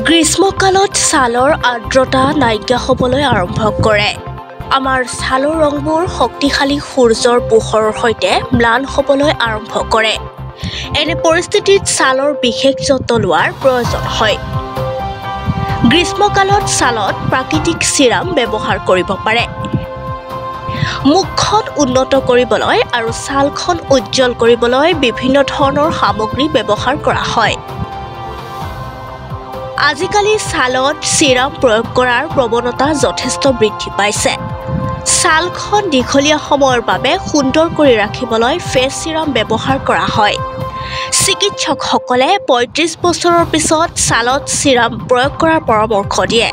গ্ৰীষ্মকালত ছালৰ আৰ্দ্ৰতা নাইকিয়া হ'বলৈ আৰম্ভ কৰে। আমাৰ ছালৰ ৰংবোৰ শক্তিশালী সূৰ্যৰ পোহৰৰ সৈতে ম্লান হ'বলৈ আৰম্ভ কৰে। এনে পৰিস্থিতিত ছালৰ বিশেষ যত্ন লোৱাৰ প্ৰয়োজন হয়। গ্ৰীষ্মকালত ছালত প্ৰাকৃতিক চিৰাম ব্যৱহাৰ কৰিব পাৰে। মুখখন উন্নত কৰিবলৈ আৰু ছালখন উজ্জ্বল কৰিবলৈ বিভিন্ন ধৰণৰ সামগ্ৰী ব্যৱহাৰ কৰা হয়। আজিকালি ছালত চিৰাম প্ৰয়োগ কৰাৰ প্ৰৱণতা যথেষ্ট বৃদ্ধি পাইছে। ছালখন দীঘলীয়া সময়ৰ বাবে সুন্দৰ কৰি ৰাখিবলৈ ফেচ চিৰাম ব্যৱহাৰ কৰা হয়। চিকিৎসকসকলে ৩৫ বছৰৰ পিছত ছালত চিৰাম প্ৰয়োগ কৰাৰ পৰামৰ্শ দিয়ে।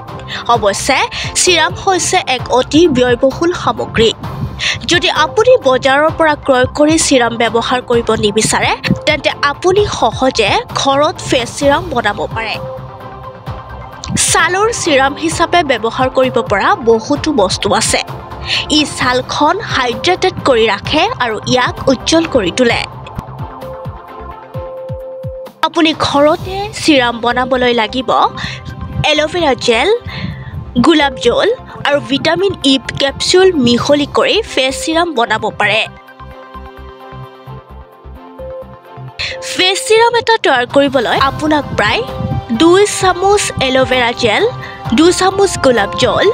অৱশ্যে চিৰাম হৈছে এক অতি ব্যয়বহুল সামগ্ৰী। যদি আপুনি বজাৰৰ পৰা ক্ৰয় কৰি চিৰাম ব্যৱহাৰ কৰিব নিবিচাৰে, তেন্তে আপুনি সহজে ঘৰত ফেচ চিৰাম বনাব পাৰে। ছালৰ চিৰাম হিচাপে ব্যৱহাৰ কৰিব পৰা বহুতো বস্তু আছে। ই ছালখন হাইড্ৰেটেড কৰি ৰাখে আৰু ইয়াক উজ্জ্বল কৰি তোলে। আপুনি ঘৰতে চিৰাম বনাবলৈ লাগিব এল'ভেৰা জেল, গোলাপ জল আৰু ভিটামিন ই কেপচুল মিহলি কৰি ফেচ চিৰাম বনাব পাৰে। ফেচ চিৰাম এটা তৈয়াৰ কৰিবলৈ আপোনাক প্ৰায় ২ চামুচ এল'ভেৰা জেল, ২ চামুচ গোলাপ জল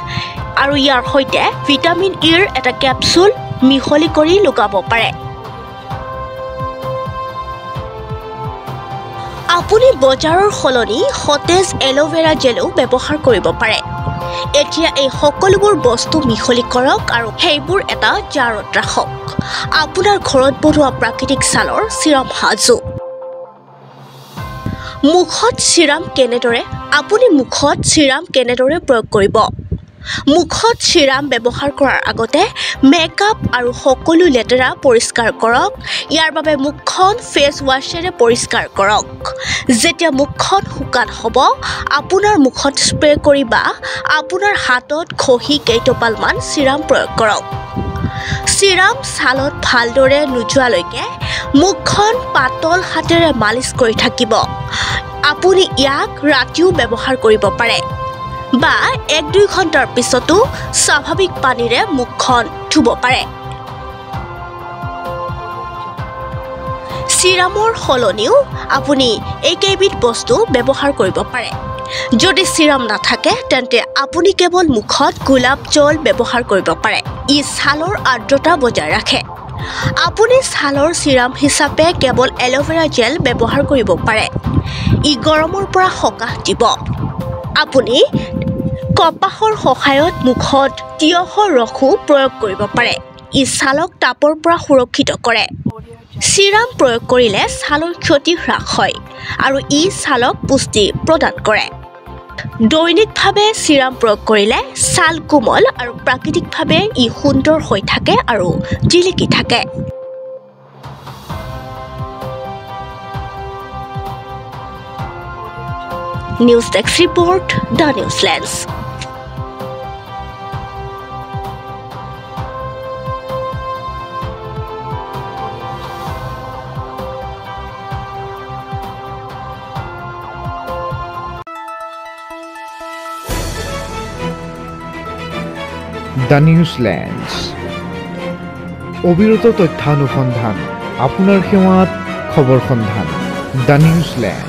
আৰু ইয়াৰ সৈতে ভিটামিন ইৰ এটা কেপচুল মিহলি কৰি লগাব পাৰে। আপুনি বজাৰৰ সলনি সতেজ এল'ভেৰা জেলো ব্যৱহাৰ কৰিব পাৰে। এতিয়া এই সকলোবোৰ বস্তু মিহলি কৰক আৰু সেইবোৰ এটা জাৰত ৰাখক। আপোনাৰ ঘৰত বনোৱা প্ৰাকৃতিক ছালৰ চিৰাম সাজু। মুখত চিৰাম কেনেদৰে প্ৰয়োগ কৰিব? মুখত চিৰাম ব্যৱহাৰ কৰাৰ আগতে মেকআপ আৰু সকলো লেতেৰা পৰিষ্কাৰ কৰক। ইয়াৰ বাবে মুখখন ফেচ ৱাছেৰে পৰিষ্কাৰ কৰক। যেতিয়া মুখখন শুকান হ'ব, আপোনাৰ মুখত স্প্ৰে কৰি বা আপোনাৰ হাতত ঘঁহি কেইটোপালমান চিৰাম প্ৰয়োগ কৰক। চিৰাম ছালত ভালদৰে নোযোৱালৈকে মুখখন পাতল হাতেৰে মালিচ কৰি থাকিব। আপুনি ইয়াক ৰাতিও ব্যৱহাৰ কৰিব পাৰে বা ১-২ ঘণ্টাৰ পিছতো স্বাভাৱিক পানীৰে মুখখন ধুব পাৰে। চিৰামৰ সলনিও আপুনি এইকেইবিধ বস্তু ব্যৱহাৰ কৰিব পাৰে। যদি চিৰাম নাথাকে, তেন্তে আপুনি কেৱল মুখত গোলাপ জল ব্যৱহাৰ কৰিব পাৰে। ই ছালৰ আৰ্দ্ৰতা বজাই ৰাখে। আপুনি ছালৰ চিৰাম হিচাপে কেৱল এল'ভেৰা জেল ব্যৱহাৰ কৰিব পাৰে। ই গৰমৰ পৰা সকাহ দিব। আপুনি কপাহৰ সহায়ত মুখত তিয়হৰ ৰসো প্ৰয়োগ কৰিব পাৰে। ই ছালক তাপৰ পৰা সুৰক্ষিত কৰে। চিৰাম প্ৰয়োগ কৰিলে ছালৰ ক্ষতি হ্ৰাস হয় আৰু ই ছালক পুষ্টি প্ৰদান কৰে। দৈনিকভাৱে চিৰাম প্ৰয়োগ কৰিলে ছাল কোমল আৰু প্ৰাকৃতিকভাৱে ই সুন্দৰ হৈ থাকে আৰু জিলিকি থাকে। News desk report, the NewsLens. The NewsLens, অবিৰত তথ্যানুসন্ধান, আপোনাৰ সেৱাত খবৰ সন্ধান। দ্য নিউজলেন্স।